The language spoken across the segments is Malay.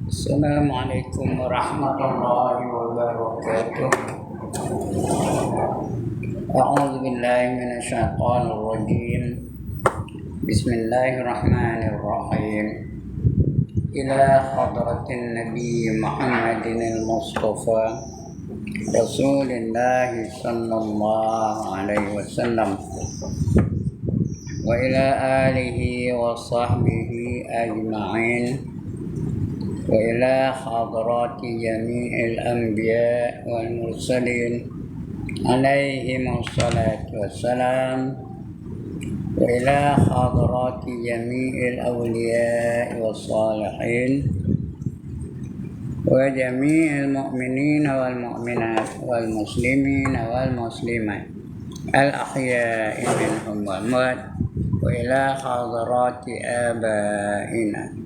Assalamualaikum warahmatullahi wabarakatuh. A'udzu billahi minasyaitonir rajim. Bismillahirrahmanirrahim. Ila hadratin Nabi Muhammadin al-Mustafa Rasulullah sallallahu alaihi wasallam wa ila alihi wa sahbihi ajma'in. وإلى حضرات جميع الأنبياء والمرسلين عليهم الصلاة والسلام وإلى حضرات جميع الأولياء والصالحين وجميع المؤمنين والمؤمنات والمسلمين والمسلمات الأحياء منهم والأموات وإلى حضرات آبائنا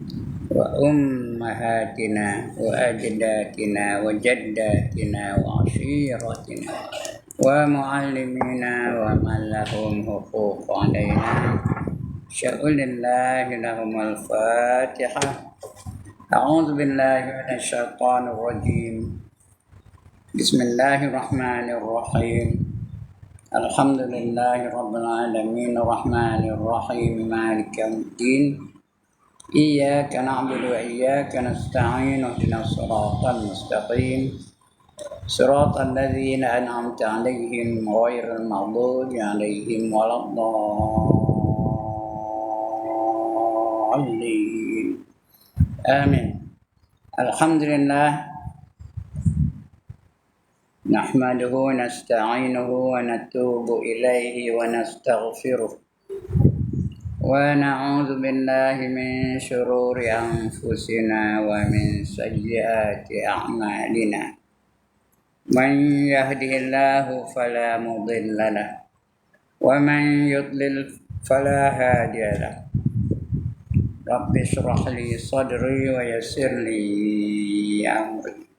وأمهاتنا وأجدادنا وجداتنا وعشيرتنا ومعلمينا ومن لهم حقوق علينا شأن الله لهم الفاتحة. أعوذ بالله من الشيطان الرجيم. بسم الله الرحمن الرحيم. الحمد لله رب العالمين الرحمن الرحيم مالك يوم الدين. إياك نعبد وإياك نستعين اهدنا الصراط المستقيم صراط الذين أنعمت عليهم غير المغضوب عليهم ولا الضالين آمين. الحمد لله نحمده ونستعينه ونتوب إليه ونستغفره ونعوذ بالله من شرور أنفسنا ومن سيئات أعمالنا. من يهده الله فلا مضل له ومن يضلل فلا هادي له. رب اشرح لي صدري ويسر لي أمري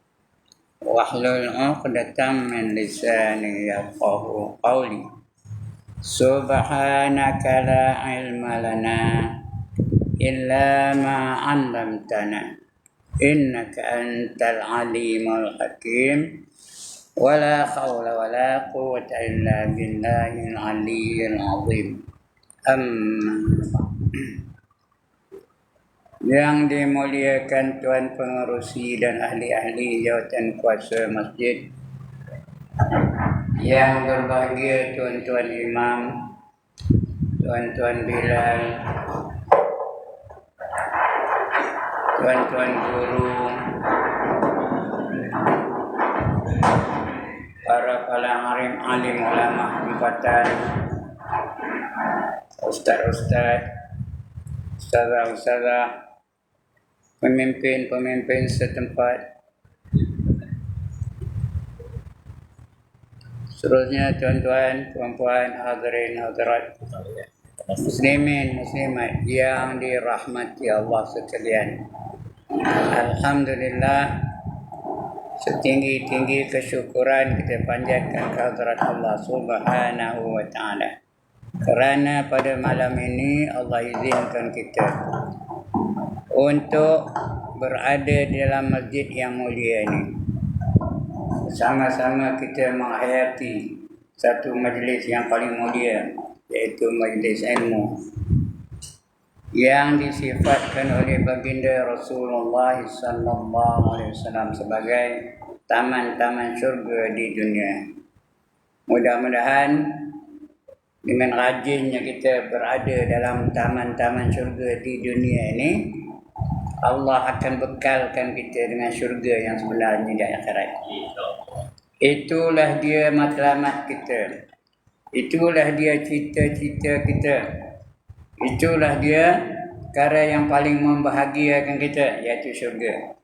واحلل عقدة من لساني يفقهوا قولي. سبحانك لا علم لنا إلا ما علمتنا إنك أنت العليم الحكيم. ولا حول ولا قوة إلا بالله العلي العظيم. Yang dimuliakan Tuan Pengerusi dan ahli-ahli jawatan kuasa masjid, yang berbahagia tuan-tuan imam, tuan-tuan bilal, tuan-tuan guru, para alim ulama tempatan, ustaz-ustaz, ustazah-ustazah, pemimpin-pemimpin setempat, seterusnya tuan-tuan, puan-puan, hadirin hadirat, muslimin muslimat yang dirahmati Allah sekalian. Alhamdulillah, setinggi-tinggi kesyukuran kita panjatkan kehadirat Allah Subhanahu wa taala. Kerana pada malam ini Allah izinkan kita untuk berada di dalam masjid yang mulia ini. Sama-sama kita menghayati satu majlis yang paling mulia, iaitu majlis ilmu yang disifatkan oleh baginda Rasulullah sallallahu alaihi wasallam sebagai taman-taman syurga di dunia. Mudah-mudahan dengan rajinnya kita berada dalam taman-taman syurga di dunia ini, Allah akan bekalkan kita dengan syurga yang sebenarnya di akhirat. Itulah dia matlamat kita. Itulah dia cita-cita kita. Itulah dia perkara yang paling membahagiakan kita, iaitu syurga.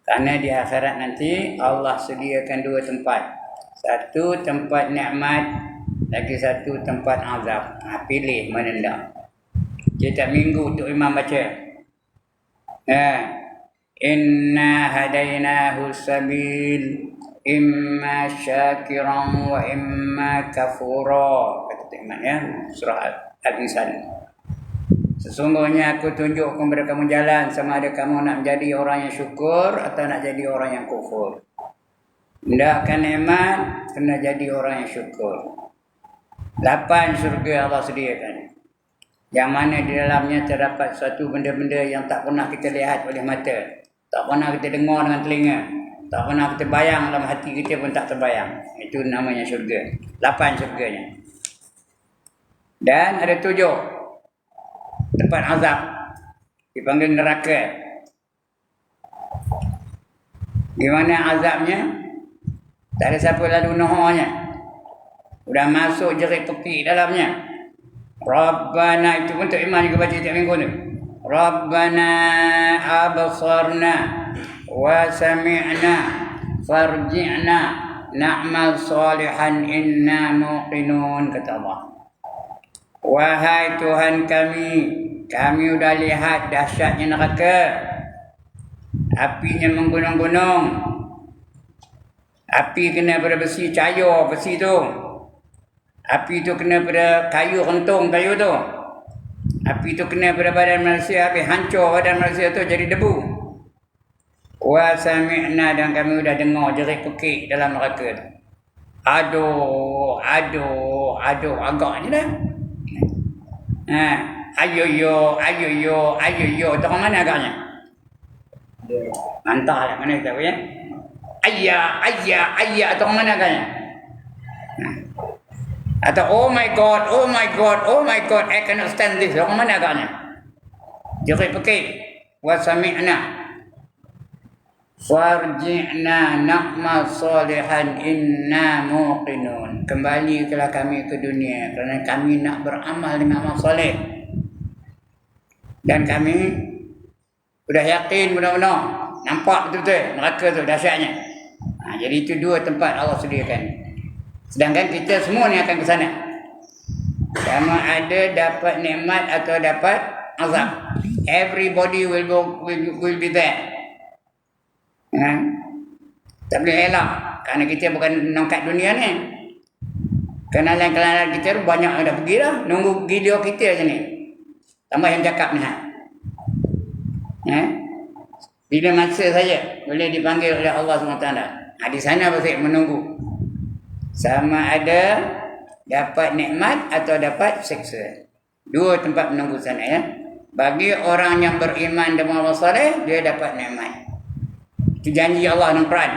Karena di akhirat nanti Allah sediakan dua tempat. Satu tempat nikmat, lagi satu tempat azab. Pilih mana nak. Setiap minggu untuk imam baca. Inna hadainahu sabil imma syakiran wa imma kafura, kata Imam ya, surah Al-Insan. Sesungguhnya aku tunjuk kepada kamu jalan, sama ada kamu nak menjadi orang yang syukur atau nak jadi orang yang kufur. Hendakkan nikmat, kena jadi orang yang syukur. 8 syurga Allah sediakan, yang mana di dalamnya terdapat suatu benda-benda yang tak pernah kita lihat oleh mata, tak pernah kita dengar dengan telinga, tak pernah kita bayang dalam hati kita pun tak terbayang. Itu namanya syurga. 8 syurganya. Dan ada 7 tempat azab, dipanggil neraka. Di mana azabnya tak ada siapa lalu nohornya. Sudah masuk jerit pekik dalamnya. Rabbana, itu pun tak iman juga baca tiap minggu tu. Rabbana absarna wa sami'na farji'na na'mal salihan inna muqinun, kata Allah. Wahai Tuhan kami sudah lihat dahsyatnya neraka. Apinya menggunung-gunung. Api kena pada besi cair, besi tu. Api tu kena pada kayu rentung, kayu tu. Api tu kena pada badan manusia, habis hancur badan manusia tu jadi debu. Wa sami'na, dan kami sudah dengar jerit pekik dalam neraka tu. Aduh, agaknya dah. Ayo, tu orang mana agaknya? Mantap lah, mana kita tahu ya? Ayah, tu orang mana agaknya? Atau oh my god, I cannot stand this. Orang mana agaknya? Jerit pekik. Wa sami'na farji'na na'mal salihan inna muqinun. Kembalilah kami ke dunia kerana kami nak beramal dengan amal soleh. Dan kami sudah yakin benar-benar, nampak betul-betul neraka tu dahsyatnya. Jadi itu 2 tempat Allah sediakan. Sedangkan kita semua ni akan ke sana. Sama ada dapat nikmat atau dapat azab. Everybody will be there. Tak boleh elak, kerana kita bukan nongkat dunia ni. Kenalan-kenalan kita banyak yang dah pergi dah. Nunggu video kita je ni. Tambah yang cakap ni. Bila masa saja boleh dipanggil oleh Allah SWT. Di sana pasti menunggu. Sama ada dapat nikmat atau dapat seksa. 2 tempat menunggu sana ya. Bagi orang yang beriman dan beramal soleh, dia dapat nikmat. Itu janji Allah dalam Quran.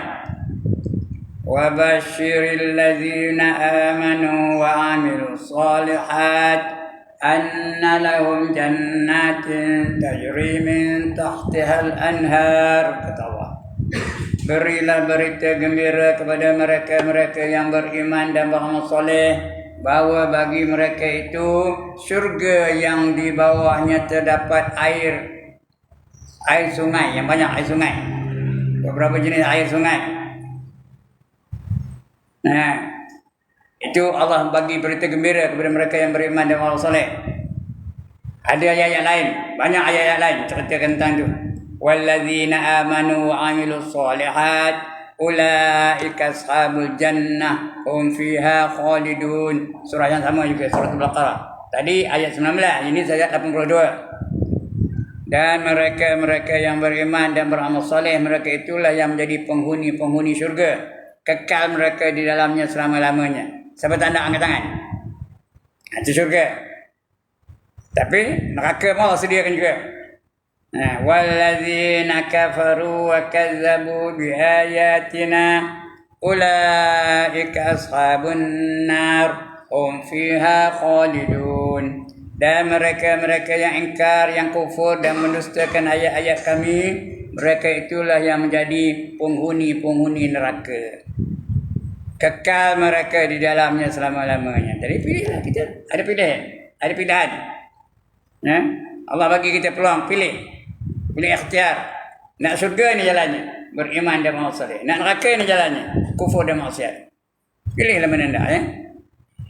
Wa basyiril ladzina amanu wa amilus solihat anna lahum jannatin tajri min tahtihal anhar, kata Allah. Berilah berita gembira kepada mereka-mereka yang beriman dan beramal soleh, bahawa bagi mereka itu syurga yang di bawahnya terdapat air sungai, yang banyak air sungai. Beberapa jenis air sungai. Itu Allah bagi berita gembira kepada mereka yang beriman dan beramal soleh. Ada ayat-ayat lain, banyak ayat-ayat lain ceritakan tentang itu. Walladzina amanu wa amilus solihat ulaika ashabul jannah hum fiha khalidun. Surah yang sama juga, surah Al-Baqarah. Tadi ayat 19, ini ayat 82. Dan mereka-mereka yang beriman dan beramal soleh, mereka itulah yang menjadi penghuni-penghuni syurga. Kekal mereka di dalamnya selama-lamanya. Siapa tanda angkat tangan? Itu syurga. Tapi neraka pun Allah sediakan juga. Walladzina kafaru wa kazzabu biayatina ulaika ashabun nar hum fiha khalidun. Dan mereka-mereka yang ingkar, yang kufur dan mendustakan ayat-ayat kami, mereka itulah yang menjadi penghuni-penghuni neraka. Kekal mereka di dalamnya selama-lamanya. Jadi pilihlah kita. Ada pilihan. Allah bagi kita peluang, pilih ikhtiar. Nak syurga ni jalannya, beriman dan beramal soleh. Nak neraka ni jalannya, kufur dan maksiat. Pilihlah mana nak ya.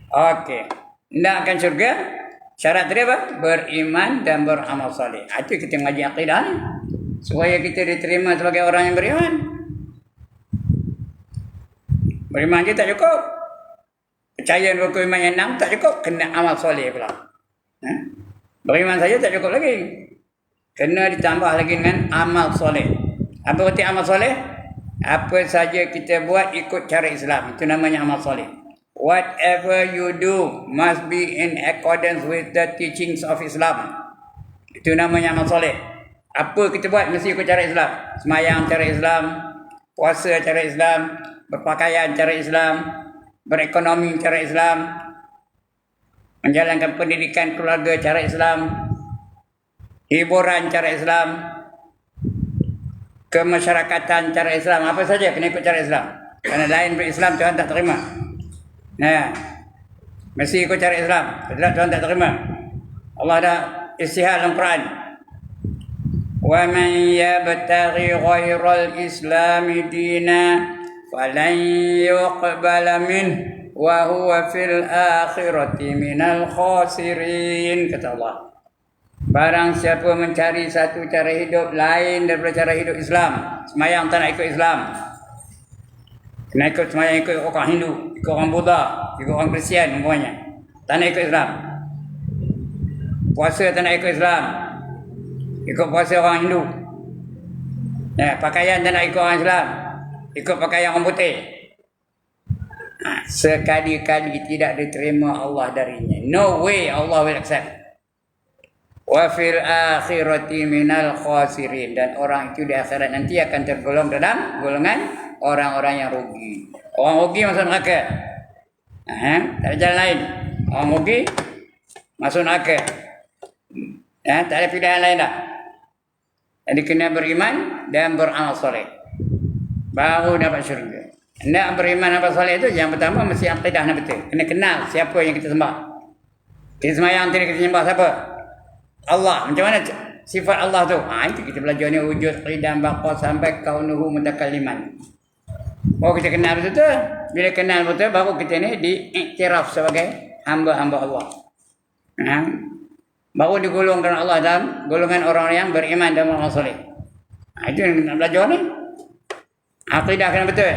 Okey. Nak akan syurga, syarat dia apa? Beriman dan beramal soleh. Itu kita ngaji akidah ni, supaya kita diterima sebagai orang yang beriman. Beriman je tak cukup. Percaya rukun iman yang 6 tak cukup, kena amal soleh pula. Beriman saja tak cukup lagi. Kena ditambah lagi dengan amal soleh. Apa arti amal soleh? Apa saja kita buat ikut cara Islam. Itu namanya amal soleh. Whatever you do must be in accordance with the teachings of Islam. Itu namanya amal soleh. Apa kita buat mesti ikut cara Islam. Semayang cara Islam, puasa cara Islam, berpakaian cara Islam, berekonomi cara Islam, menjalankan pendidikan keluarga cara Islam, hiburan cara Islam, kemasyarakatan cara Islam, apa saja kena ikut cara Islam. Kerana lain berislam Tuhan tak terima. Nah, mesti ikut cara Islam. Tidak, Tuhan tak terima. Allah ada istihad dalam Quran. Wa man yabtaghi ghairal islami dina falan yuqbala minhu wa huwa fil akhirati minal khasirin, kata Allah. Barang siapa mencari satu cara hidup lain daripada cara hidup Islam, semayang tak nak ikut Islam, kena ikut semayang ikut orang Hindu, ikut orang Buddha, ikut orang Kristian umpamanya, tak nak ikut Islam. Puasa tak nak ikut Islam, ikut puasa orang Hindu. Pakaian tak nak ikut orang Islam, ikut pakaian orang putih. Sekali-kali tidak diterima Allah darinya. No way Allah will accept. Wa fil akhirati minal khasirin, dan orang itu di akhirat nanti akan tergolong dalam golongan orang-orang yang rugi. Orang rugi masuk neraka. Tak ada jalan lain. Orang rugi masuk neraka. Tak ada pilihan lain dah. Jadi kena beriman dan beramal soleh, baru dapat syurga. Nak beriman dan beramal soleh itu yang pertama mesti akidah nak betul. Kena kenal siapa yang kita sembah. Kita semayang tadi kita sembah siapa? Allah. Macam mana sifat Allah tu? Itu kita belajar ni wujud, qidam, baqa sampai kaunuhu mutakalliman. Oh, kita kenal betul. Bila kenal betul baru kita ni diiktiraf sebagai hamba-hamba Allah. Baru digolongkan Allah dalam golongan orang yang beriman dan beramal soleh. Itu yang nak belajar ni. Akidah kena betul.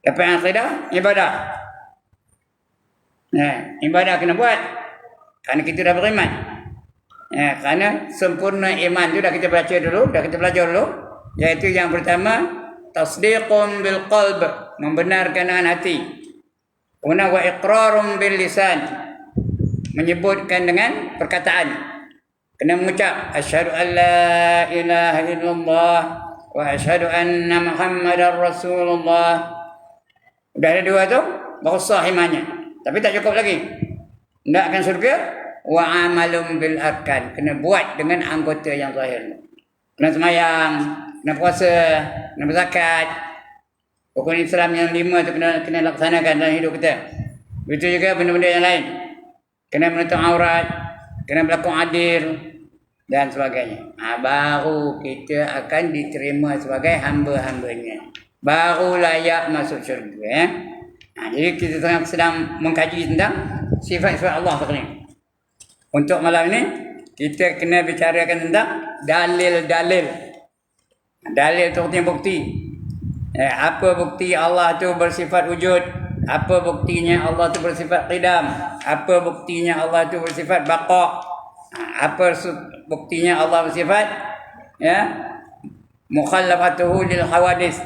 Apa yang akidah? Ibadah. Ibadah kena buat. Kerana kita dah beriman. Kerana sempurna iman tu dah kita baca dulu, dah kita belajar dulu. Iaitu yang pertama, tasdiqun bil qalb, membenarkan dengan hati. Kemudian wa iqrarun bil lisan, menyebutkan dengan perkataan. Kena mengucap asyhadu an la ilaha illallah wa asyhadu anna Muhammadar Rasulullah. Dah ada dua tu, baru sah imannya. Tapi tak cukup lagi. Nak akan surga, wa amalum bil arkan, kena buat dengan anggota yang zahir. Kena semayang, kena puasa, kena berzakat. Rukun Islam yang 5 tu kena laksanakan dalam hidup kita. Begitu juga benda-benda yang lain. Kena menutup aurat, kena berlaku adil dan sebagainya. Baru kita akan diterima sebagai hamba-hambanya. Baru layak masuk syurga. Jadi kita sedang mengkaji tentang sifat-sifat Allah ni. Untuk malam ini kita kena bicarakan tentang dalil-dalil. Dalil itu artinya bukti. Apa bukti Allah tu bersifat wujud? Apa buktinya Allah tu bersifat qidam? Apa buktinya Allah tu bersifat baqa? Apa buktinya Allah bersifat mukhallafatuhu lil hawadis?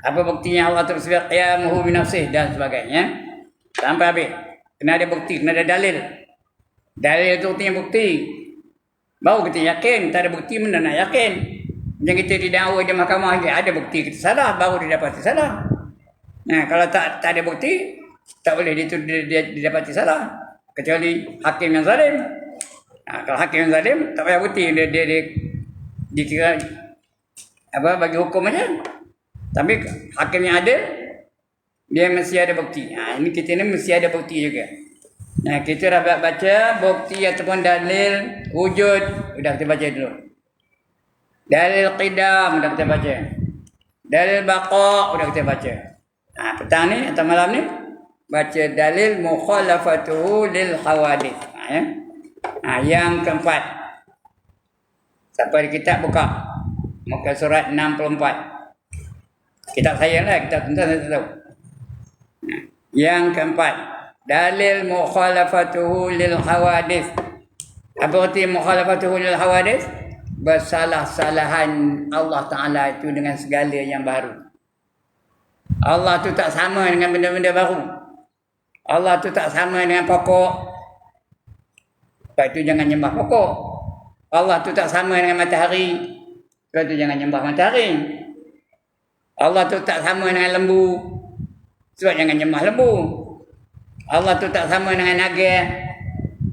Apa buktinya Allah tu bersifat qiyamuhu bi nafsih dan sebagainya. Sampai habis. Kena ada bukti, kena ada dalil. Dalil itu artinya bukti. Baru kita yakin. Tak ada bukti mana nak yakin. Macam kita didakwa di mahkamah, ada bukti kita salah, baru didapati salah. Kalau tak ada bukti, tak boleh didapati salah. Kecuali hakim yang zalim. Kalau hakim yang zalim, tak payah bukti. Dia dikira bagi hukum aja. Tapi hakim yang adil, dia mesti ada bukti. Ini kita ni mesti ada bukti juga. Kita dah baca bukti ataupun dalil wujud, sudah kita baca dulu. Dalil qidam sudah kita baca. Dalil baqa sudah kita baca. Petang ni atau malam ni baca dalil mukhalafatuhu lil hawadith. Yang keempat. Sampai di kitab buka muka surat 64. Kitab saya lah, kitab tentang saya tahu. Yang keempat, Dalil mukhalafatuhu lil hawadith. Apa arti mukhalafatuhu lil hawadith? Bersalah-salahan Allah Ta'ala itu dengan segala yang baru. Allah tu tak sama dengan benda-benda baru. Allah tu tak sama dengan pokok. Sebab itu jangan nyembah pokok. Allah tu tak sama dengan matahari. Sebab itu jangan nyembah matahari. Allah tu tak sama dengan lembu. Sebab jangan nyembah lembu. Allah tu tak sama dengan naga.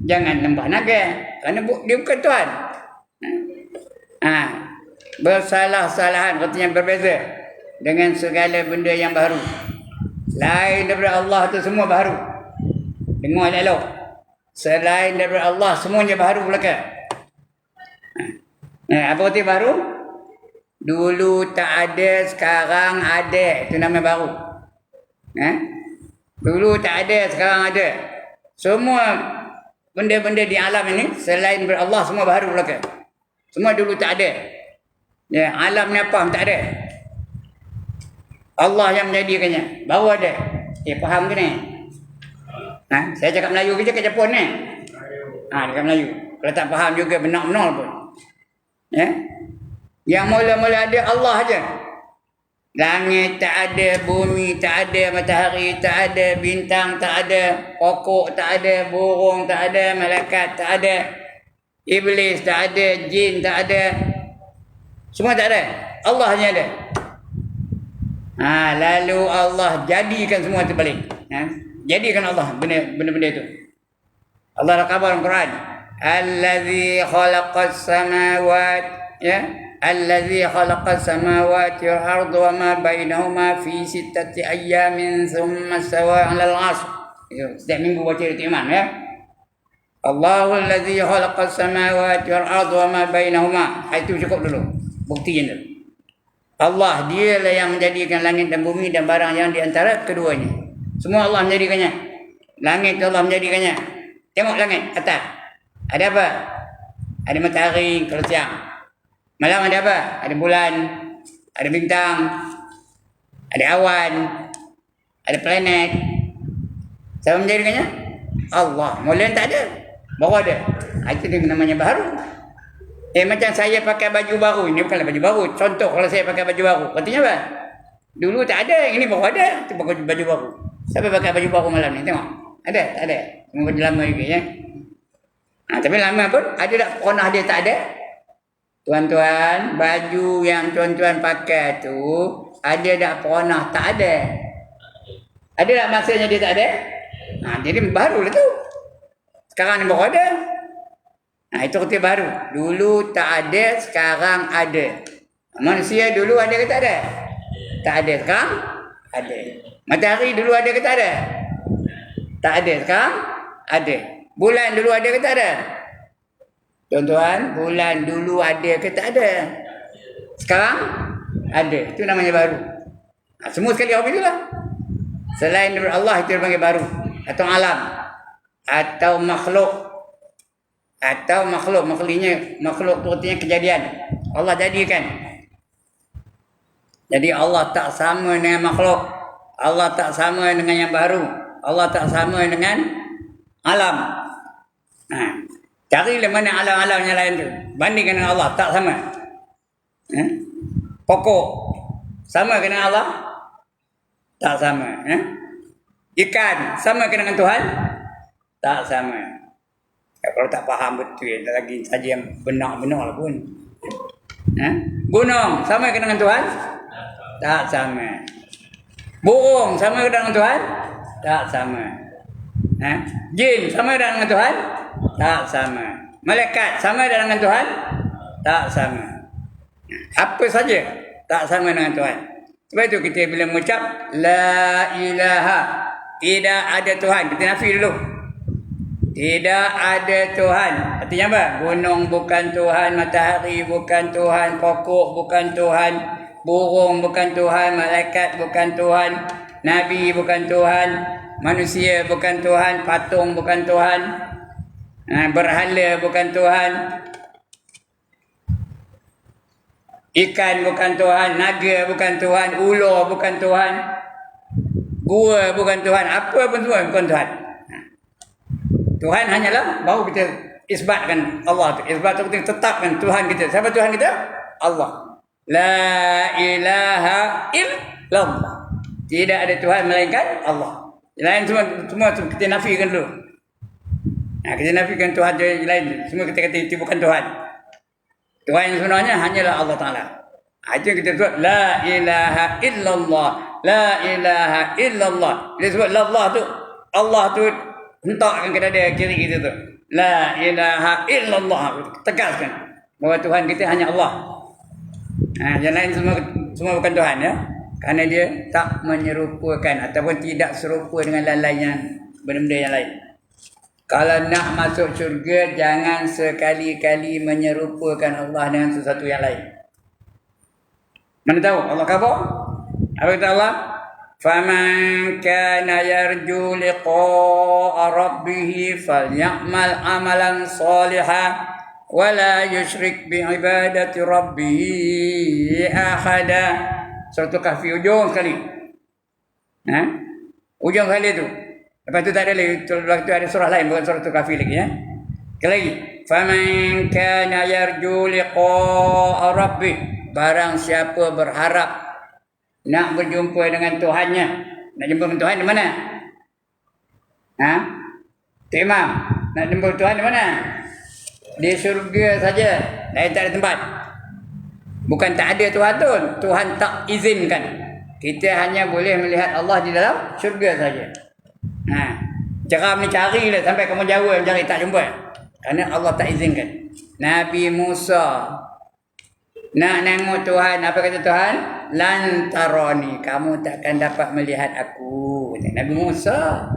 Jangan nyembah naga. Kerana dia bukan Tuhan. Bersalah-salahan artinya berbeza dengan segala benda yang baru. Lain daripada Allah tu semua baru. Dengar elok. Selain daripada Allah semuanya baru belaka. Apa arti baru? Dulu tak ada, sekarang ada. Itu nama baru. Dulu tak ada, sekarang ada. Semua benda-benda di alam ini selain daripada Allah semua baru belaka. Semua dulu tak ada. Alam ni apa? Tak ada. Allah yang menjadikannya. Baru ada. Faham ke ni? Saya cakap Melayu ke cakap Jepun ni? Cakap Melayu. Kalau tak faham juga benar-benar pun. Yang mula-mula ada Allah aja. Langit tak ada, bumi tak ada, matahari tak ada, bintang tak ada, pokok tak ada, burung tak ada, malaikat tak ada, iblis tak ada, jin tak ada. Semua tak ada. Allah hanya ada. Lalu Allah jadikan semua itu balik. Jadikan Allah benda-benda itu. Allah dah khabar dalam Quran. Allazi khalaqas samawati Allazi khalaqas samawati wal arda wa ma bainahuma fi sittati ayyamin thumma stawa 'alal 'arsy. Setiap minggu baca itu iman Allahul ladzi khalaqas samawati wal arda wa ma bainahuma. Itu cukup dulu. Bukti je. Allah dialah yang menjadikan langit dan bumi dan barang yang di antara keduanya. Semua Allah menjadikannya. Langit Allah menjadikannya. Tengok langit atas. Ada apa? Ada matahari kalau siang. Malam ada apa? Ada bulan, ada bintang, ada awan, ada planet. Siapa menjadikannya? Allah. Mula tak ada. Baru ada. Itu namanya baru. Macam saya pakai baju baru. Ini bukanlah baju baru. Contoh kalau saya pakai baju baru. Artinya apa? Dulu tak ada. Ini baru ada. Itu pakai baju baru. Siapa pakai baju baru malam ni? Tengok. Ada? Tak ada. Cuma baju lama juga ya. Tapi lama pun ada tak pernah dia tak ada? Tuan-tuan, baju yang tuan-tuan pakai tu ada tak pernah tak ada? Ada tak masanya dia tak ada? Jadi baru lah tu. Sekarang ni baru ada. Itu kata baru. Dulu tak ada, sekarang ada. Manusia dulu ada ke tak ada? Tak ada. Sekarang ada. Matahari dulu ada ke tak ada? Tak ada. Sekarang ada. Bulan dulu ada ke tak ada? Tuan-tuan, bulan dulu ada ke tak ada? Sekarang ada. Itu namanya baru. Semua sekali orang itulah. Selain daripada Allah itu dipanggil baru. Atau alam. Atau makhluk. Atau makhluk. Makhluk itu artinya kejadian. Allah jadikan. Jadi Allah tak sama dengan makhluk. Allah tak sama dengan yang baru. Allah tak sama dengan alam. Carilah mana alam-alam yang lain tu. Bandingkan dengan Allah. Tak sama. Pokok. Sama dengan Allah? Tak sama. Ikan. Sama dengan Tuhan? Tak sama. Kalau tak faham betul, tak lagi saja yang benar-benar pun. Gunung. Sama dengan Tuhan? Tak sama. Burung. Sama dengan Tuhan? Tak sama. Jin. Sama dengan Tuhan? Tak sama. Malaikat sama dengan Tuhan? Tak sama. Apa saja tak sama dengan Tuhan. Sebab itu kita bila mengucap La ilaha, tidak ada Tuhan, kita nafi dulu. Tidak ada Tuhan. Artinya apa? Gunung bukan Tuhan, matahari bukan Tuhan, pokok bukan Tuhan, burung bukan Tuhan, malaikat bukan Tuhan, Nabi bukan Tuhan, manusia bukan Tuhan, patung bukan Tuhan, berhala bukan Tuhan, ikan bukan Tuhan, naga bukan Tuhan, ular bukan Tuhan, gua bukan Tuhan, apa pun semua bukan Tuhan. Tuhan hanyalah baru kita isbatkan Allah tu. Isbat tu kita tetapkan Tuhan kita. Siapa Tuhan kita? Allah. La ilaha illallah. Tidak ada Tuhan melainkan Allah. Yang lain semua kita nafikan dulu. Kita nafikan Tuhan yang lain. Semua kita kata itu bukan Tuhan. Tuhan yang sebenarnya hanyalah Allah Ta'ala. Itu kita sebut la ilaha illallah. La ilaha illallah. Dia sebut Allah tu hentakkan kepada kiri kita tu. La ilaha illallah. Tegaskan bahawa Tuhan kita hanya Allah. Yang lain semua bukan Tuhan ya. Kerana dia tak menyerupakan ataupun tidak serupa dengan lain-lain benda-benda yang lain. Kalau nak masuk syurga, jangan sekali-kali menyerupakan Allah dengan sesuatu yang lain. Mana tahu Allah kata? Apa kata Allah? فَمَنْ كَانَ يَرْجُو لِقَاءَ رَبِّهِ فَلْيَعْمَلْ عَمَلًا صَالِحًا وَلَا يُشْرِكْ بِعِبَادَةِ رَبِّهِ أَحَدًا. Surah Kahfi ujung sekali. Ujung sekali tu. Lepas tu tak ada lagi. Lepas tu ada surah lain bukan surah Kahfi lagi ya. Sekali lagi. فَمَنْ كَانَ يَرْجُو لِقَاءَ رَبِّهِ. Barang siapa berharap nak berjumpa dengan Tuhannya. Nak jumpa dengan Tuhan di mana? Tok Imam, nak jumpa Tuhan di mana? Di syurga saja. Lain tak ada tempat. Bukan tak ada Tuhan tu. Tuhan tak izinkan. Kita hanya boleh melihat Allah di dalam syurga saja. Ceram ni carilah sampai kamu jauh mencari tak jumpa. Kerana Allah tak izinkan. Nabi Musa nak nengok Tuhan, apa kata Tuhan? Lan tarani, kamu takkan dapat melihat aku. Nabi Musa.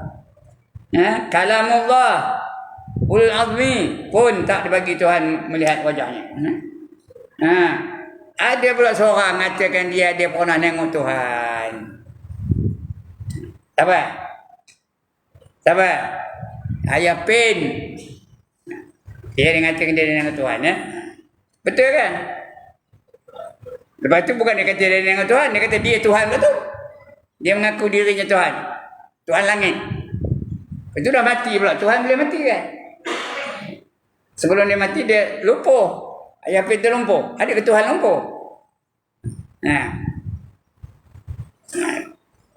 Kalamullah ulul azmi pun tak dibagi Tuhan melihat wajahnya. Ada pula seorang mengatakan dia pernah nengok Tuhan. Sabar. Ayah Pin. Dia mengatakan dia nengok Tuhan. Betul kan? Lepas tu bukan dia kata dia dengan Tuhan. Dia kata dia Tuhan betul. Dia mengaku dirinya Tuhan. Tuhan langit. Itu dah mati pula. Tuhan boleh mati kan? Sebelum dia mati dia lumpuh. Ayah Peter lumpuh. Ada ke Tuhan lumpuh?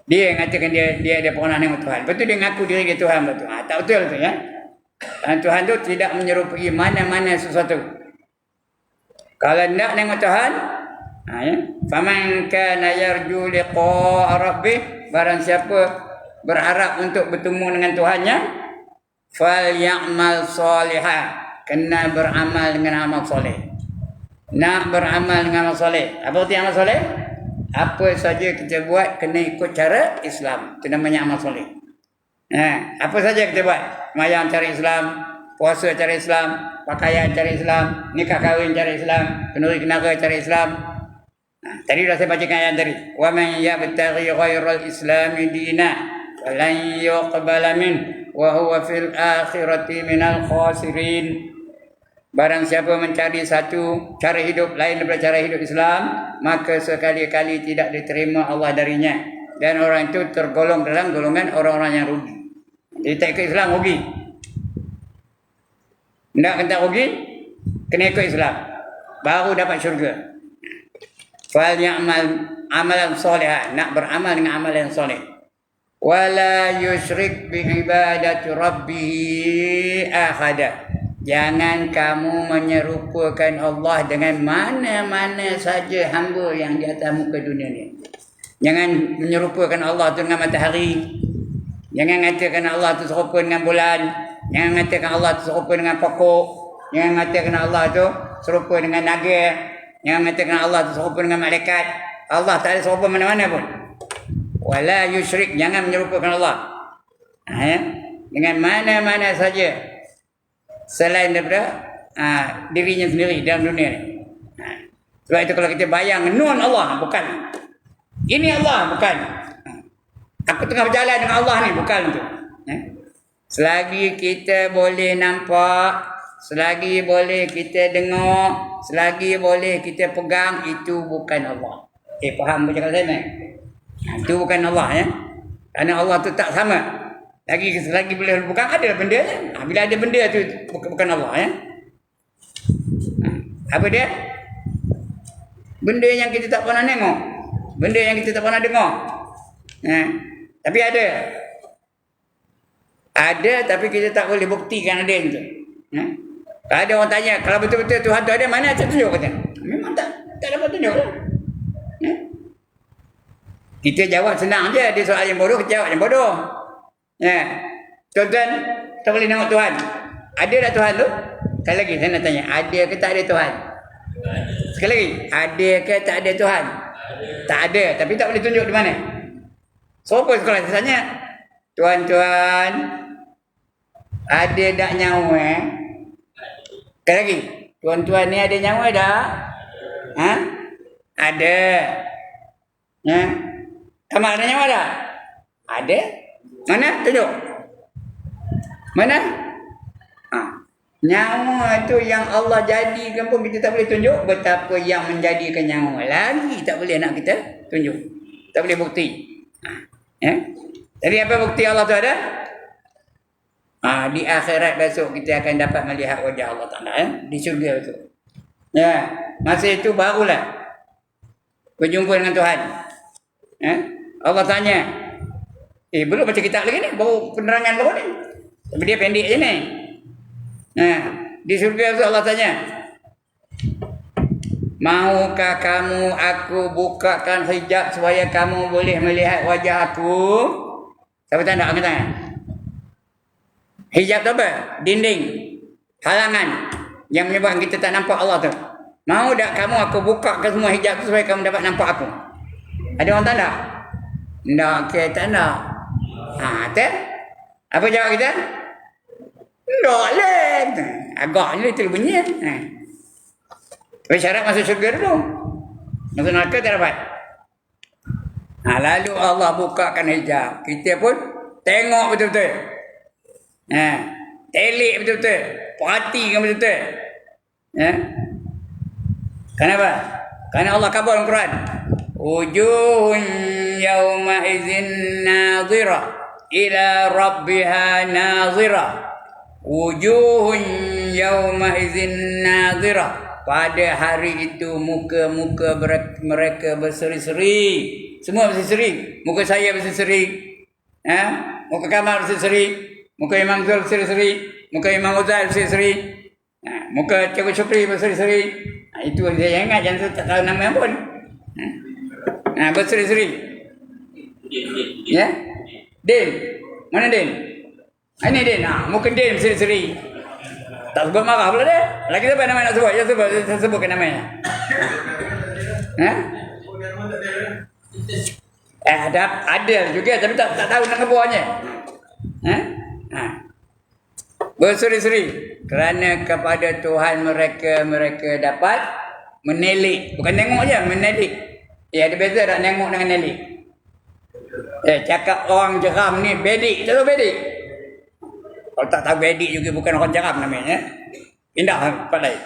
Dia mengatakan dia pernah tengok Tuhan. Lepas tu dia mengaku diri dia Tuhan betul. Tak betul tu ya. Dan Tuhan tu tidak menyerupai mana-mana sesuatu. Kalau nak tengok Tuhan, faman kana yarju liqa'a rabbih, barang siapa berharap untuk bertemu dengan Tuhannya, falyamal salihah, kena beramal dengan amal soleh. Nak beramal dengan amal soleh. Apa arti amal soleh? Apa saja kita buat kena ikut cara Islam. Itu namanya amal soleh. Apa saja kita buat, sembahyang cara Islam, puasa cara Islam, pakaian cara Islam, nikah kahwin cara Islam, kenduri kenara cara Islam. Tadi dah saya bacakan ayat tadi. Wa man yabtaghi ghairal islami dina falan yuqbala min wa huwa fil akhirati minal khasirin. Barang siapa mencari satu cara hidup lain daripada cara hidup Islam, maka sekali-kali tidak diterima Allah darinya, dan orang itu tergolong dalam golongan orang-orang yang rugi. Jadi tak ikut Islam rugi. Nak kena rugi, kena ikut Islam, baru dapat syurga. Fal ya'mal amalan salihan, nak beramal dengan amal yang soleh. Wala yusyrik bi ibadati rabbih ahada. Jangan kamu menyerupakan Allah dengan mana-mana saja hamba yang di atas muka dunia ni. Jangan menyerupakan Allah tu dengan matahari. Jangan mengatakan Allah tu serupa dengan bulan. Jangan mengatakan Allah tu serupa dengan pokok. Jangan mengatakan Allah tu serupa dengan naga. Jangan mengatakan Allah tu serupa dengan malaikat. Allah tak ada serupa mana-mana pun. Wala yusyrik, jangan menyerupakan Allah dengan mana-mana saja selain daripada dirinya sendiri dalam dunia ni. Sebab itu kalau kita bayang nun Allah, bukan. Ini Allah, bukan. Aku tengah berjalan dengan Allah ni, bukan tu. Selagi kita boleh nampak, selagi boleh kita dengar, selagi boleh kita pegang, itu bukan Allah. Faham bercakap saya ni? Itu bukan Allah ya. Kerana Allah tu tak sama Lagi boleh bukan ada benda ni. Bila ada benda tu bukan Allah ya. Apa dia? Benda yang kita tak pernah tengok. Benda yang kita tak pernah dengar. Tapi ada. Ada tapi kita tak boleh buktikan ada itu. Kalau ada orang tanya, kalau betul-betul Tuhan tu ada, mana saya tunjuk kata? Memang tak dapat tunjuk lah. Kita jawab senang je. Dia soal yang bodoh, kita jawab yang bodoh. Tuan-tuan, tak boleh tengok Tuhan. Ada tak Tuhan tu? Sekali lagi saya nak tanya, ada ke tak ada Tuhan? Sekali lagi, ada ke tak ada Tuhan? Tak ada, tapi tak boleh tunjuk di mana? Siapa sekolah saya tanya? Tuan-tuan, ada tak nyawa? Sekali lagi, tuan-tuan ni ada nyawa tak? Ada. Kamu ada nyawa tak? Ada. Mana? Tunjuk. Mana? Nyawa tu yang Allah jadikan pun kita tak boleh tunjuk. Betapa yang menjadikan nyawa lagi tak boleh nak kita tunjuk. Tak boleh bukti. Jadi apa bukti Allah tu ada? Di akhirat besok kita akan dapat melihat wajah Allah Ta'ala di syurga tu. Masa itu barulah berjumpa dengan Tuhan. Allah tanya, belum baca kitab lagi ni, baru penerangan baru ni. Tapi dia pendek je ni. Di surga tu Allah tanya, maukah kamu aku bukakan hijab supaya kamu boleh melihat wajah aku? Siapa tak nak angkat tangan? Hijab tu apa? Dinding, halangan yang menyebabkan kita tak nampak Allah tu. Mau tak kamu aku bukakan semua hijab tu supaya kamu dapat nampak aku? Ada orang tak nak? Tak, okay, tak nak. Apa jawab kita? Tak lah. Agaknya itu bunyi. Tapi syarat masuk syurga dulu. Masuk neraka tak dapat. Lalu Allah bukakan hijab. Kita pun tengok betul-betul. Telik betul-betul. Perhatikan betul-betul. Kenapa? Kerana Allah kabul dalam Quran. Wujuhun yawma izin nazirah ila rabbiha nazirah. Wujuhun yawma izin nazirah. Pada hari itu muka-muka mereka berseri-seri. Semua berseri-seri. Muka saya berseri-seri. Muka Kamal berseri-seri. Muka Imam Zul berseri-seri. Muka Imam Uzal berseri-seri. Muka Cikgu Syukri berseri-seri. Itu saya ingat, jangan tak tahu nama pun. Berseri-seri. Ya? Din. Mana Din? Ini Din. Muka Din berseri-seri. Tak sebut marah pula dia. Lagi siapa nama nak sebut? Saya sebutkan namanya. Ada juga tapi tak tahu nama buahnya. Berseri-seri kerana kepada Tuhan mereka dapat menelik. Bukan tengok je, menelik. Ada beza tak tengok dengan nelik? Cakap orang jeram ni bedik. Tak tahu bedik? Kalau tak tahu bedik juga bukan orang jeram namanya. Pindah tempat lain.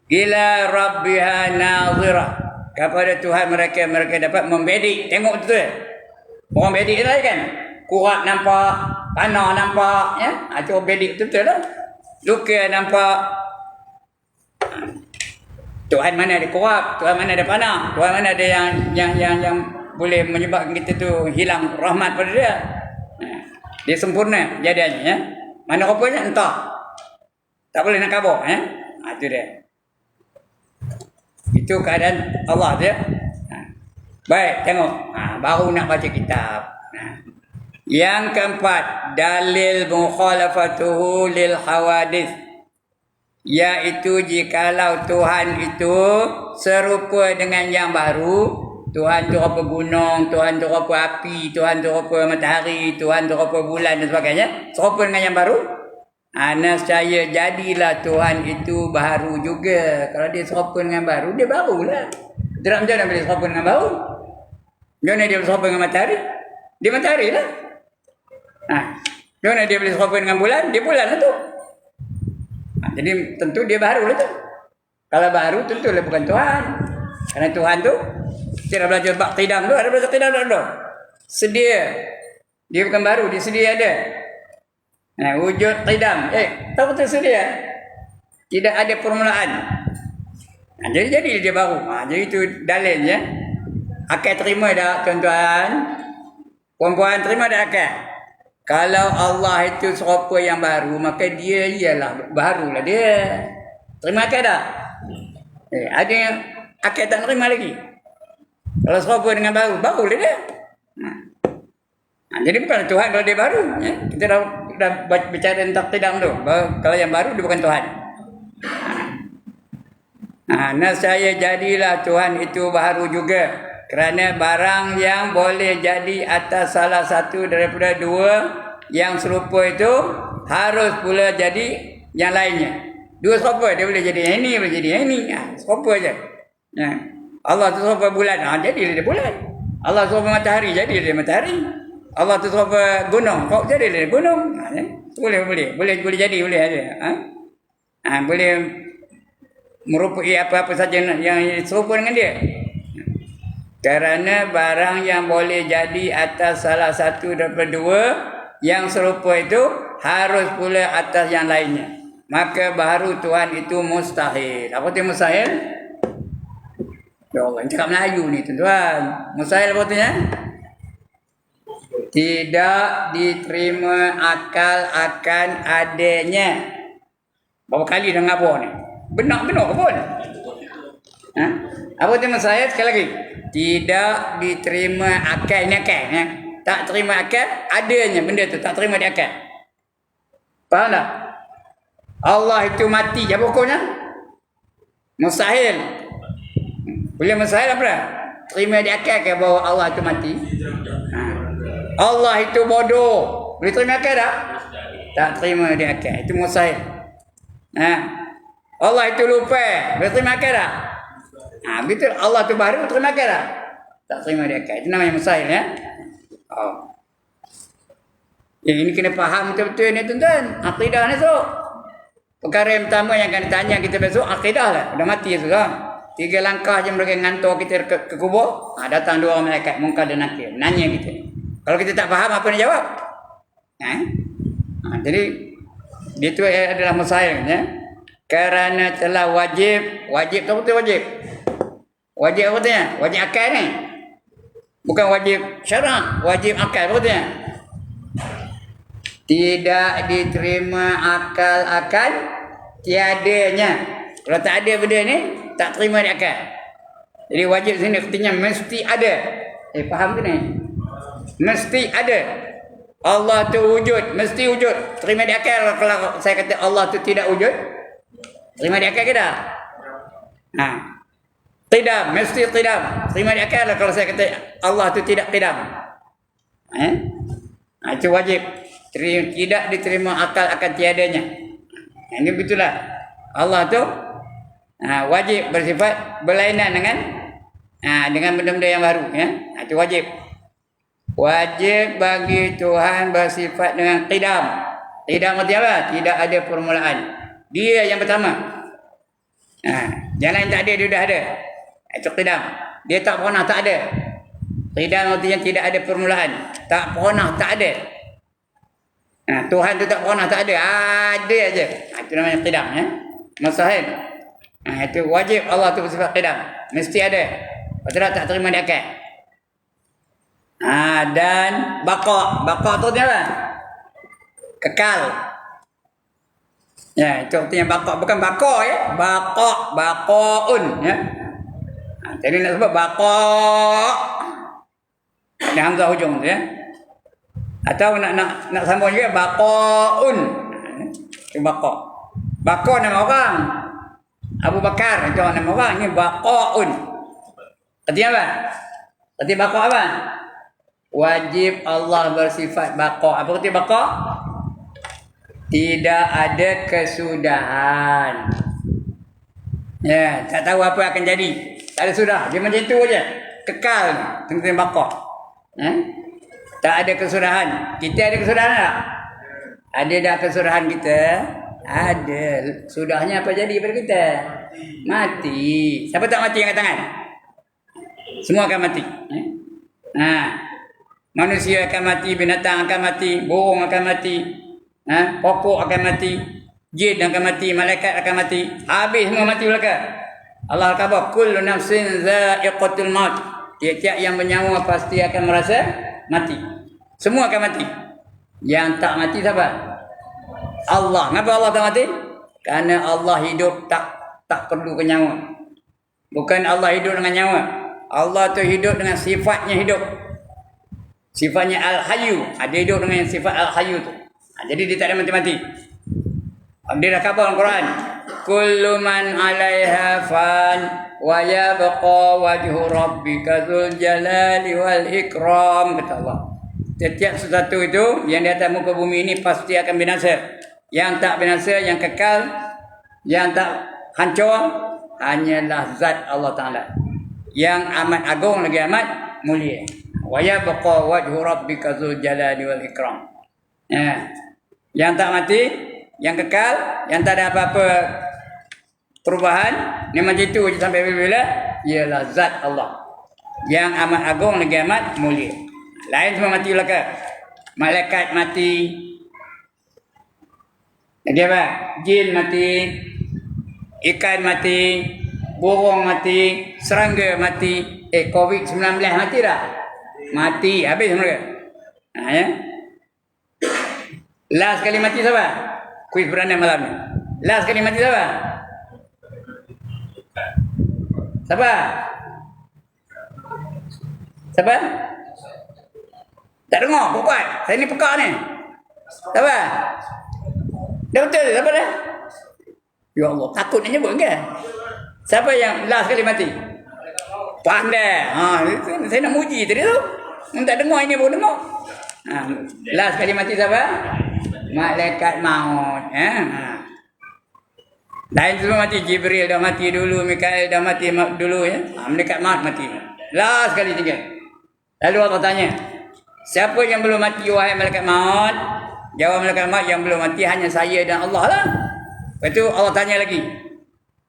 Ila rabbiha nazirah. Kepada Tuhan mereka dapat membedik. Tengok betul. Orang bedik lain kan? Kurat nampak, panah nampak, itu bedik betul lah. Luka nampak. Tuhan mana ada kurat, Tuhan mana ada panah, Tuhan mana ada yang boleh menyebabkan kita tu hilang rahmat pada dia. Dia sempurna jadiannya. Mana rupanya entah. Tak boleh nak kabur. Itu dia. Itu keadaan Allah dia. Baik, tengok. Baru nak baca kitab. Yang keempat, dalil mukhalafatuhu lil hawadith, iaitu jikalau Tuhan itu serupa dengan yang baru. Tuhan tu apa gunung, Tuhan tu apa api, Tuhan tu apa matahari, Tuhan tu apa bulan dan sebagainya, serupa dengan yang baru. Nescaya jadilah Tuhan itu baru juga. Kalau dia serupa dengan baru, dia barulah. Tidak macam mana boleh serupa dengan baru? Macam mana dia serupa dengan matahari? Dia matahari lah. Macam mana dia boleh serupa dengan bulan? Dia bulan lah tu. Jadi tentu dia baru lah tu. Kalau baru tentulah bukan Tuhan. Kerana Tuhan tu, kita dah belajar bab qidam tu, ada belajar qidam tu. Sedia Dia bukan baru, dia sedia ada. Wujud qidam. Tahu betul sedia? Tidak ada permulaan. Jadi dia baru. Jadi itu dalilnya. Akal terima dah tuan-tuan. Puan-puan terima dah akal. Kalau Allah itu serupa yang baru, maka dia ialah barulah dia. Terima akal dah? Ada yang akal tak terima lagi. Kalau serupa dengan barulah dia. Jadi bukan Tuhan kalau dia baru. Kita dah bicara tentang qidam tu. Kalau yang baru dia bukan Tuhan. Nasaya jadilah Tuhan itu baru juga. Kerana barang yang boleh jadi atas salah satu daripada dua yang serupa itu harus pula jadi yang lainnya. Dua serupa, dia boleh jadi yang ini, boleh jadi yang ini. Serupa je. Allah tu serupa bulan, jadi dia bulan. Allah serupa matahari, jadi dia matahari. Allah tu serupa gunung, kau jadi dia gunung. Boleh jadi, boleh ada. Boleh merupai apa-apa saja yang serupa dengan dia. Kerana barang yang boleh jadi atas salah satu daripada dua yang serupa itu harus pula atas yang lainnya. Maka baharu Tuhan itu mustahil. Apa itu mustahil? Ya Allah, ini cakap Melayu ni tuan-tuan. Mustahil apa artinya? Tidak diterima akal akan adanya. Berapa kali dah ngabur ni? Benar-benar pun. Apa itu mustahil? Sekali lagi. Tidak diterima akal. Ini akal. Tak terima akal, adanya benda tu. Tak terima di akal. Faham tak? Allah itu mati. Apa hukumnya? Mustahil. Boleh mustahil apa dah? Terima di akal ke bahawa Allah itu mati? Allah itu bodoh. Boleh terima akal tak? Tak terima di akal. Itu mustahil. Allah itu lupa. Boleh terima akal tak? Betul. Allah tu baru terima akal tak? Tak terima di akal. Itu namanya mustahil ya. Ini kena faham betul-betul ni tuan-tuan. Akidah ni tu. Perkara yang pertama yang akan ditanya kita besok, akidah lah. Dah mati sudah. 3 langkah je mereka ngantor kita ke kubur. Datang 2 orang malaikat, Munkar dan Nakir. Nanya kita. Kalau kita tak faham, apa nak jawab? Jadi, dia tu adalah mustahil. Ya? Kerana telah wajib. Wajib tu betul wajib. Wajib apa tu ya? Wajib akal ni. Bukan wajib syarak. Wajib akal apa tu ya? Tidak diterima akal akan tiadanya. Kalau tak ada benda ni, tak terima di akal. Jadi wajib sini artinya mesti ada. Faham ke ni? Mesti ada. Allah tu wujud, mesti wujud. Terima di akal kalau saya kata Allah tu tidak wujud. Terima di akal ke tak? Qidam, mesti qidam. Terima di akal kalau saya kata Allah tu tidak qidam. Itu wajib. Tidak diterima akal akan tiadanya. Ini betullah. Allah tu wajib bersifat berlainan dengan benda-benda yang baru. Ya? Itu wajib. Wajib bagi Tuhan bersifat dengan qidam. Qidam arti apa? Tidak ada permulaan. Dia yang pertama. Yang lain tak ada, dia dah ada. Itu qidam. Dia tak pernah tak ada. Qidam artinya tidak ada permulaan. Tak pernah tak ada. Tuhan tu tak pernah tak ada. Ada aja. Itu namanya qidam. Ya? Mustahil. Itu wajib Allah tu bersifat qidam. Mesti ada. Kalau tak terima di akal. Dan baqa'. Baqa' tu apa? Kekal. Ya, itu artinya baqa'. Bukan baqa' ya. Baqa'. Baqa'un. Ya. Jadi nak sebut baqa'. Ada hamzah hujung tu ya. Atau nak sambung juga baqa'un. Itu baqa'. Baqa' nama orang. Abu Bakar itu nama orang. Ini baqa'un. Artinya apa? Arti baqa' apa? Wajib Allah bersifat baqa'. Apa arti baqa'? Tidak ada kesudahan. Ya, tak tahu apa akan jadi. Tak ada sudah. Dia macam itu aja. Kekal tentang baqa'. Tak ada kesudahan. Kita ada kesudahan tak? Ada dah kesudahan kita? Ada. Sudahnya apa jadi pada kita? Mati. Siapa tak mati angkat tangan? Semua akan mati. Manusia akan mati, binatang akan mati, burung akan mati, pokok akan mati, jin akan mati, malaikat akan mati. Habis semua mati belaka. Allah kata kullu nafsin za'iqatul maut. Tiap-tiap yang bernyawa pasti akan merasa mati. Semua akan mati. Yang tak mati siapa? Allah. Kenapa Allah tak mati? Kerana Allah hidup tak perlu nyawa. Bukan Allah hidup dengan nyawa. Allah tu hidup dengan sifatnya hidup. Sifatnya Al-Hayyu. Dia hidup dengan sifat Al-Hayyu tu. Jadi dia tak ada mati-mati. Dia dah khabar dalam Quran. Kullu man 'alaiha fan wa yabqa wajhu rabbika dzul jalali wal ikram, kata Allah. Setiap sesuatu itu yang di atas muka bumi ini pasti akan binasa. Yang tak binasa, yang kekal, yang tak hancur hanyalah zat Allah Taala. Yang amat agung lagi amat mulia. Wa yabqa wajhu rabbika dzul jalali wal ikram. Yang tak mati, yang kekal, yang tak ada apa-apa perubahan, ni macam itu je sampai bila-bila, ialah zat Allah. Yang amat agung lagi amat mulia. Lain semua mati belaka. Malaikat mati. Jadi apa? Jin mati, ikan mati, burung mati, serangga mati. COVID-19 mati dah? Mati, habis mereka. Ya. Last kali mati siapa? Kuis beranda malam ni. Last kali mati siapa? Siapa? Siapa? Tak dengar, buat. Saya ni pekak ni. Siapa? Dah betul, siapa dah? Ya Allah, takut nak nyebut ke? Siapa yang last kali mati? Pandai. Saya nak muji tadi tu. Tak dengar ini pun dengar. Last kali mati siapa? Malaikat maut. Lain semua mati. Jibril dah mati dulu, Mikael dah mati dulu ya. Malaikat maut mati. Last kali tinggal. Lalu Allah tanya, siapa yang belum mati wahai malaikat maut? Jawab malaikat maut, yang belum mati hanya saya dan Allah lah. Lepas tu Allah tanya lagi,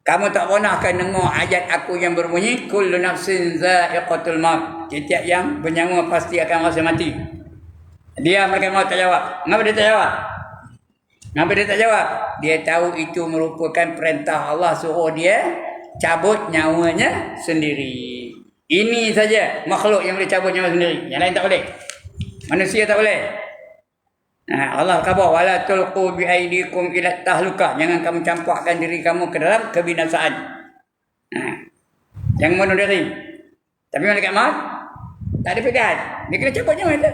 kamu tak pernah akan dengar ayat aku yang berbunyi kullu nafsin za'iqatul maut. Setiap yang bernyawa pasti akan rasa mati. Dia malaikat maut tak jawab. Kenapa dia tak jawab? Kenapa dia tak jawab? Dia tahu itu merupakan perintah Allah, suruh dia cabut nyawanya sendiri. Ini saja makhluk yang boleh cabut nyawa sendiri. Yang lain tak boleh. Manusia tak boleh. Allah khabar wala tulqu bi aidikum ila tahlukah. Jangan kamu campakkan diri kamu ke dalam kebinasaan. Jangan bunuh diri. Tapi malaikat maut tak ada pilihan. Dia kena cabut nyawa dia.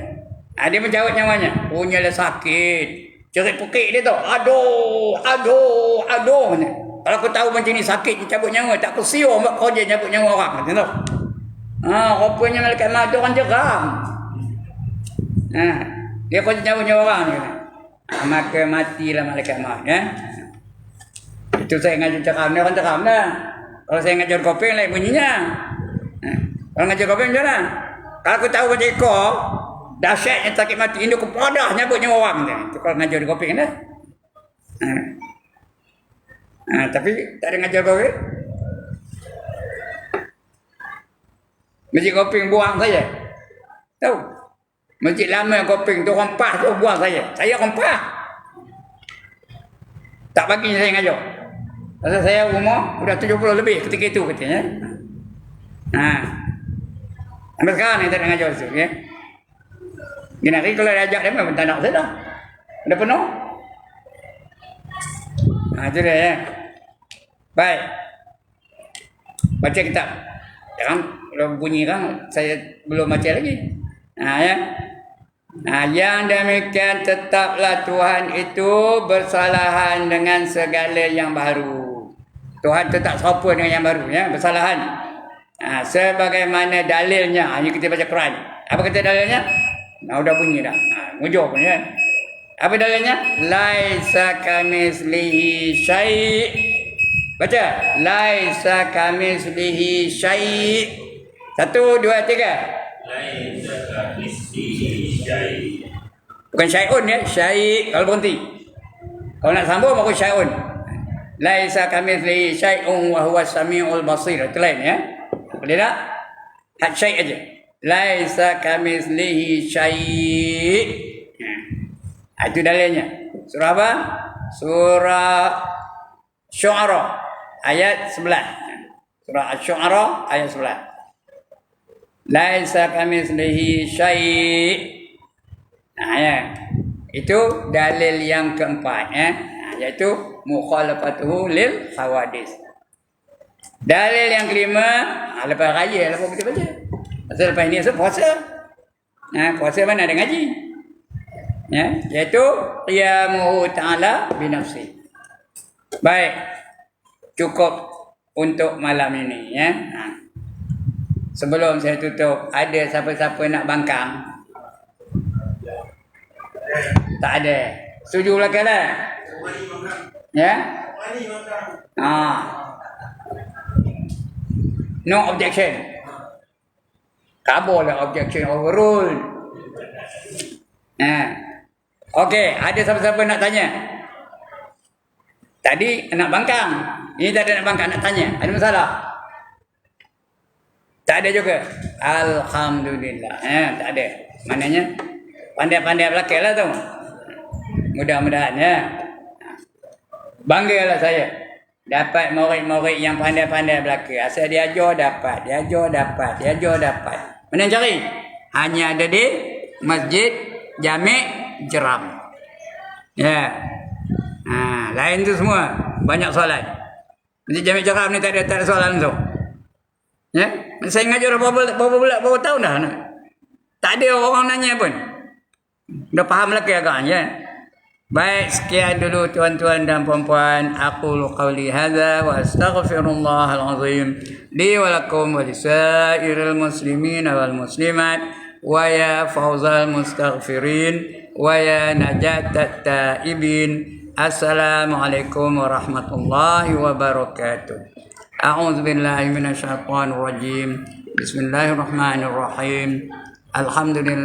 Dia mencabut nyawanya. Punyalah sakit. Cerit pukik dia tu. Aduh. Kalau aku tahu macam ni sakit cabut nyawa, tak kesiur buat kerja cabut nyawa orang. Macam tu. Rupanya malaikat maut tu orang jeram. Dia kerja cabut nyawa orang ni. Maka matilah malaikat maut ya. Itu saya ngajar ceram dia, orang ceram dah. Kalau saya ngajar kopeng lain bunyinya. Kalau ngajar kopeng macam mana? Kalau aku tahu macam ekor dahsyatnya sakit mati, induk kepadah nyabut nyawa orang dia. Itu kalau ngajar di kopeng dah. Tapi tak ada ngajar kopeng. Masjid kopeng buang saja. Tahu? Masjid lama kopeng tu rempah tu buang saja. Saya rempah. Tak bagi saya ngajar. Pasal saya umur sudah 70 lebih ketika itu katanya. Sampai sekarang ni tak ada ngajar situ ya. Gini hari kalau dia ajak dia memang tak nak saya dah. Dah penuh. Itu dia ya. Baik. Baca kitab. Jangan kalau bunyi kan saya belum baca lagi. Ya. Yang demikian tetaplah Tuhan itu bersalahan dengan segala yang baru. Tuhan tu tak serupa dengan yang baru ya, bersalahan. Sebagaimana dalilnya, ini kita baca Quran. Apa kata dalilnya? Dah bunyi dah. Mujur pun ya. Apa dalilnya? Laisa kamitslihi syai'. Baca. Laisa kamitslihi syai'. 1 2 3. Laisa kamitslihi syai'. Bukan syai'un ya, syai' kalau berhenti. Kalau nak sambung baru syai'un. Laisa kamitslihi syai'un wa huwas samiul basir. Itu lain ya. Boleh tak? Had syai' aja. Laisa kamitslihi syai'. Itu dalilnya. Surah apa? Surah Syu'ara ayat 11. Surah Asy-Syu'ara ayat 11. Laisa kamitslihi syai'. Ya. Itu dalil yang keempat iaitu mukhalafatuhu lil hawadis. Dalil yang kelima, lepas raya lepas kita baca. Pasal lepas ni puasa. Puasa mana ada ngaji. Iaitu qiyamuhu ta'ala binafsi. Baik. Cukup untuk malam ini Sebelum saya tutup, ada siapa-siapa nak bangkang? Tak ada. Setuju belakang lah? Ya? No objection. Kabullah objection overruled. Okey, ada siapa-siapa nak tanya? Tadi nak bangkang. Ini tak ada nak bangkang, nak tanya. Ada masalah? Tak ada juga. Alhamdulillah. Tak ada. Maknanya pandai-pandai belakang lah tu. Mudah-mudahan banggalah saya dapat murid-murid yang pandai-pandai belakang. Asal dia ajar dapat, dia ajar dapat. Mana cari? Hanya ada di Masjid Jami' Jeram. Lain tu semua banyak soalan. Masjid Jami' Jeram ni tak ada soalan langsung. Saya ngajar berapa tahun dah. Tak ada orang nanya pun. Dah faham lagi agaknya. Baik, sekian dulu tuan-tuan dan puan-puan. Aqulu qawli hadza wa astaghfirullahal azim li wa lakum wa lisairil muslimin wal muslimat wa ya fawzal mustaghfirin wa ya najatat taibin. Assalamualaikum warahmatullahi wabarakatuh. A'udzu billahi minasyaitonir rajim. Bismillahirrahmanirrahim. Alhamdulillah.